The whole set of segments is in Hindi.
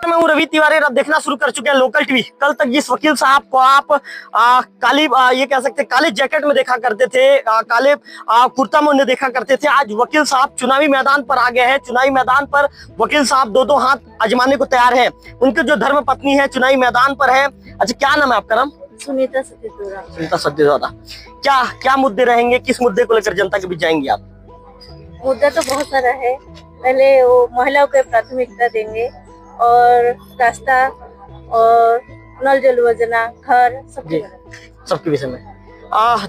मैं हूं रवि तिवारी। आप देखना शुरू कर चुके हैं लोकल टीवी। कल तक जिस वकील साहब को आप काली ये कह सकते हैं काले जैकेट में देखा करते थे, काले कुर्ता में उन्हें देखा करते थे, आज वकील साहब चुनावी मैदान पर आ गए हैं। चुनावी मैदान पर वकील साहब दो हाथ आजमाने को तैयार है। उनके जो धर्म पत्नी है चुनावी मैदान पर है। अच्छा, क्या नाम है आपका? नाम सुनीता सतीदौरा। सुनीता सतीदौरा। क्या क्या मुद्दे रहेंगे, किस मुद्दे को लेकर जनता के बीच जाएंगे आप? मुद्दा तो बहुत सारा है। पहले वो महिलाओं को प्राथमिकता देंगे और रास्ता और नल जल योजना, घर, सबके विषय में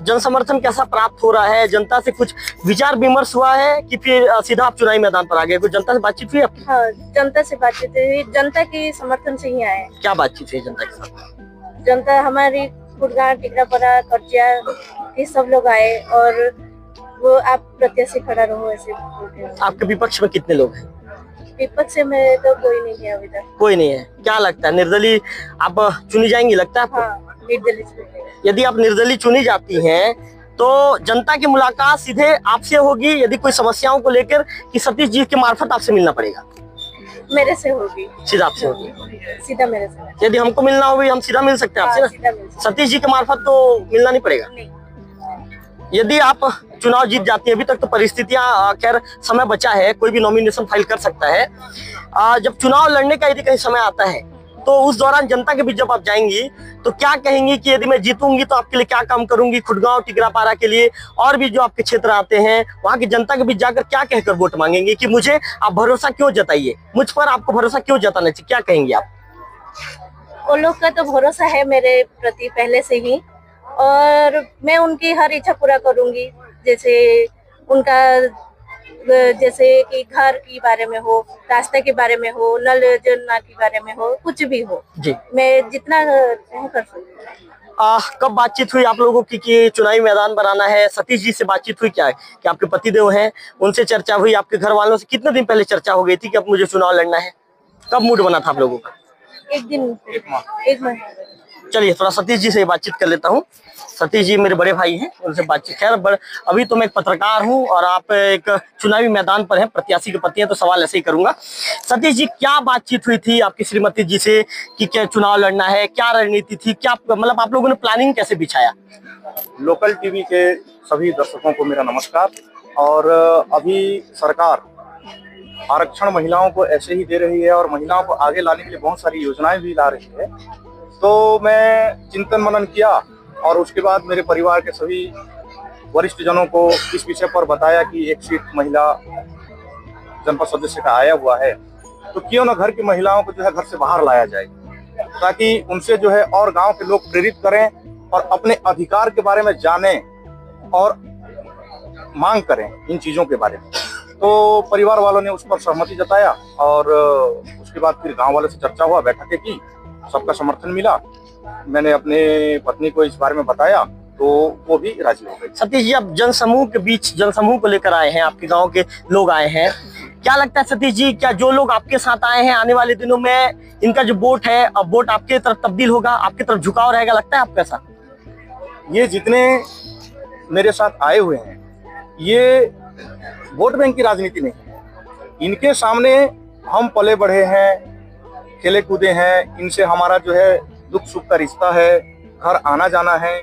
जन समर्थन कैसा प्राप्त हो रहा है? जनता से कुछ विचार विमर्श हुआ है कि फिर सीधा आप चुनावी मैदान पर आ गए? कुछ जनता से बातचीत हुई आपकी? हाँ, जनता से बातचीत हुई। जनता की समर्थन से ही आए। क्या बातचीत हुई जनता के साथ? जनता हमारी कुटगांव, टिकरापड़ा, करचिया के सब लोग आए और वो आप प्रत्याशी खड़ा रहो ऐसे। आपके विपक्ष में कितने लोग हैं? विपक्ष में तो कोई नहीं है अभी तक। कोई नहीं है। क्या लगता है निर्दलीय आप चुनी जाएंगी, लगता है आपको? हाँ, निर्दलीय। यदि आप निर्दलीय चुनी जाती हैं तो जनता की मुलाकात सीधे आपसे होगी यदि कोई समस्याओं को लेकर, कि सतीश जी के मार्फत आपसे मिलना पड़ेगा? मेरे से होगी। सीधा आपसे होगी? सीधा मेरे से। यदि हमको मिलना होगी हम सीधा मिल सकते हैं आपसे ना? सतीश जी के मार्फत तो मिलना नहीं पड़ेगा? नहीं। यदि आप चुनाव जीत जाती है, अभी तक तो परिस्थितियां खैर समय बचा है, कोई भी नॉमिनेशन फाइल कर सकता है। जब चुनाव लड़ने का यदि कहीं समय आता है तो उस दौरान जनता के बीच जब आप जाएंगी तो क्या कहेंगी कि यदि मैं जीतूंगी तो आपके लिए क्या काम करूंगी, खुटगांव टिकरापारा के लिए और भी जो आपके क्षेत्र आते हैं वहां की जनता के बीच जाकर क्या कहकर वोट मांगेंगे कि मुझे आप भरोसा क्यों जताइए, मुझ पर आपको भरोसा क्यों जताना चाहिए, क्या कहेंगे आप? वो लोग का तो भरोसा है मेरे प्रति पहले से ही और मैं उनकी हर इच्छा पूरा करूंगी। जैसे उनका जैसे कि घर के बारे में हो, रास्ते के बारे में हो, नल योजना के बारे में हो, कुछ भी हो जी, मैं जितना कर सकती हूँ। कब बातचीत हुई आप लोगों की कि चुनावी मैदान बनाना है? सतीश जी से बातचीत हुई क्या है कि आपके पतिदेव हैं, उनसे चर्चा हुई? आपके घर वालों से कितने दिन पहले चर्चा हो गई थी कि अब मुझे चुनाव लड़ना है? कब मूड बना था आप लोगों का? एक माह। चलिए थोड़ा सतीश जी से बातचीत कर लेता हूँ। सतीश जी मेरे बड़े भाई हैं, उनसे बातचीत। खैर अभी तो मैं एक पत्रकार हूँ और आप एक चुनावी मैदान पर हैं, प्रत्याशी के पति हैं, तो सवाल ऐसे ही करूंगा। सतीश जी, क्या बातचीत हुई थी आपकी श्रीमती जी से कि क्या चुनाव लड़ना है, क्या रणनीति थी, क्या मतलब आप लोगों ने प्लानिंग कैसे बिछाया? लोकल टीवी के सभी दर्शकों को मेरा नमस्कार। और अभी सरकार आरक्षण महिलाओं को ऐसे ही दे रही है और महिलाओं को आगे लाने के लिए बहुत सारी योजनाएं भी ला रही है। तो मैं चिंतन मनन किया और उसके बाद मेरे परिवार के सभी वरिष्ठ जनों को इस विषय पर बताया कि एक सीट महिला जनपद सदस्य का आया हुआ है, तो क्यों ना घर की महिलाओं को जो है घर से बाहर लाया जाए, ताकि उनसे जो है और गांव के लोग प्रेरित करें और अपने अधिकार के बारे में जानें और मांग करें इन चीजों के बारे में। तो परिवार वालों ने उस पर सहमति जताया और उसके बाद फिर गांव वालों से चर्चा हुआ, बैठकें की, सबका समर्थन मिला। मैंने अपने पत्नी को इस बारे में बताया तो वो भी राजी हो गई। सतीश जी, आप जनसमूह के बीच, जनसमूह को लेकर आए हैं, आपके गांव के लोग आए हैं, क्या लगता है सतीश जी, क्या जो लोग आपके साथ आए हैं आने वाले दिनों में इनका जो वोट है अब वोट आपके तरफ तब्दील होगा, आपकी तरफ झुकाव रहेगा, लगता है आपको ऐसा? ये जितने मेरे साथ आए हुए हैं ये वोट बैंक की राजनीति नहीं है। इनके सामने हम पले बढ़े हैं, खेले कूदे हैं, इनसे हमारा जो है दुख सुख का रिश्ता है, घर आना जाना है,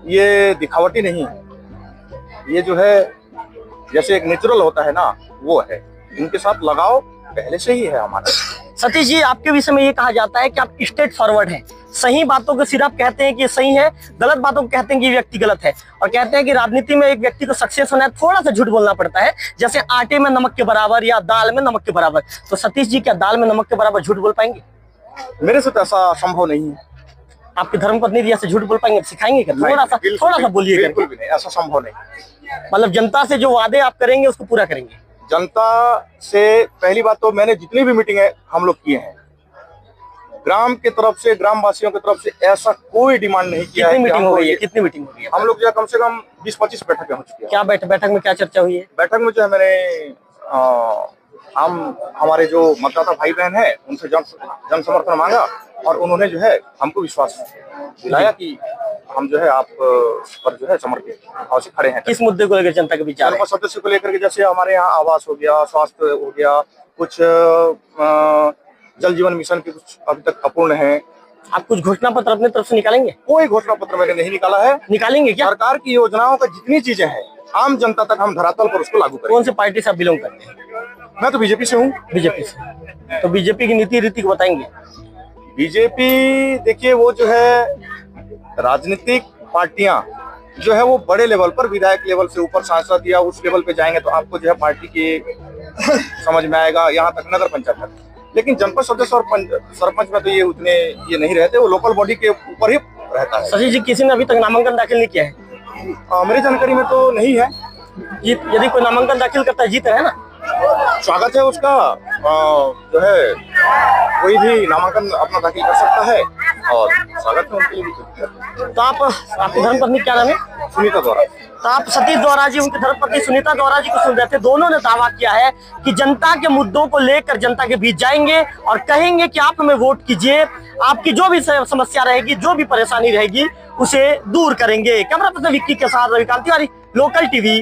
ये दिखावटी नहीं है। ये जो है जैसे एक नेचुरल होता है ना, वो है। इनके साथ लगाव पहले से ही है हमारा। सतीश जी, आपके विषय में ये कहा जाता है कि आप स्ट्रेट फॉरवर्ड हैं, सही बातों को सिर्फ कहते हैं कि सही है, गलत बातों को कहते हैं कि व्यक्ति गलत है, और कहते हैं कि राजनीति में एक व्यक्ति को सक्सेस होना है थोड़ा सा झूठ बोलना पड़ता है, जैसे आटे में नमक के बराबर या दाल में नमक के बराबर। तो सतीश जी, क्या दाल में नमक के बराबर झूठ बोल पाएंगे? मेरे से तो ऐसा संभव नहीं है। आपकी धर्मपत्नी जी ऐसे झूठ बोल पाएंगे? सिखाएंगे क्या? थोड़ा सा बोलिए। बिल्कुल भी नहीं, ऐसा संभव नहीं। मतलब जनता से जो वादे आप करेंगे उसको पूरा करेंगे? जनता से पहली बात तो मैंने जितनी भी मीटिंग है हम लोग किए हैं, ग्राम के तरफ से, ग्राम वासियों की तरफ से ऐसा कोई डिमांड नहीं किया है। कितनी मीटिंग हो गई है? कितनी मीटिंग हो गई है? हम लोग जो है कम से कम 20-25 बैठकें हो चुकी है। क्या बैठक में क्या चर्चा हुई है? बैठक में जो है मैंने हम हमारे जो मतदाता भाई बहन है उनसे जन समर्थन मांगा और उन्होंने जो है हमको विश्वास दिलाया कि हम जो है आप पर जो है समर्पित भाव से खड़े हैं। किस मुद्दे को लेकर जनता के बीच आ रहे हैं? सदस्य को लेकर के, जैसे हमारे यहाँ आवास हो गया, स्वास्थ्य हो गया, कुछ जल जीवन मिशन के कुछ अभी तक अपूर्ण है। आप कुछ घोषणा पत्र अपने तरफ से निकालेंगे? कोई घोषणा पत्र मैंने नहीं निकाला है। निकालेंगे क्या? सरकार की योजनाओं का जितनी चीजें हैं आम जनता तक हम धरातल पर उसको लागू करेंगे। कौन से पार्टी से आप बिलोंग करते हैं? मैं तो बीजेपी से हूँ। बीजेपी से। तो बीजेपी की नीति रीति को बताएंगे? बीजेपी देखिए वो जो है राजनीतिक पार्टियां जो है वो बड़े लेवल पर विधायक लेवल से ऊपर सांसद या उस लेवल पे जाएंगे तो आपको जो है पार्टी के समझ में आएगा, यहाँ तक नगर पंचायत तक। लेकिन जनपद सदस्य और सरपंच में तो ये उतने ये नहीं रहते, वो लोकल बॉडी के ऊपर ही रहता है। सचिव जी, किसी ने अभी तक नामांकन दाखिल नहीं किया है? मेरी जानकारी में तो नहीं है। जीत, यदि कोई नामांकन दाखिल करता है जीत है ना? स्वागत है उसका। जो है कोई भी नामांकन अपना दाखिल कर सकता है और स्वागत है उनके लिए भी। तो आपकी धर्मपत्नी क्या नाम है? सुनीता द्वारा। तो आप सतीश द्वारा जी, उनकी धर्मपत्नी सुनीता द्वारा जी को सुन रहे थे। दोनों ने दावा किया है कि जनता के मुद्दों को लेकर जनता के बीच जाएंगे और कहेंगे कि आप हमें वोट कीजिए, आपकी जो भी समस्या रहेगी, जो भी परेशानी रहेगी, उसे दूर करेंगे। कैमरा पर्सन विक्की के साथ रविकांत तिवारी, लोकल टीवी।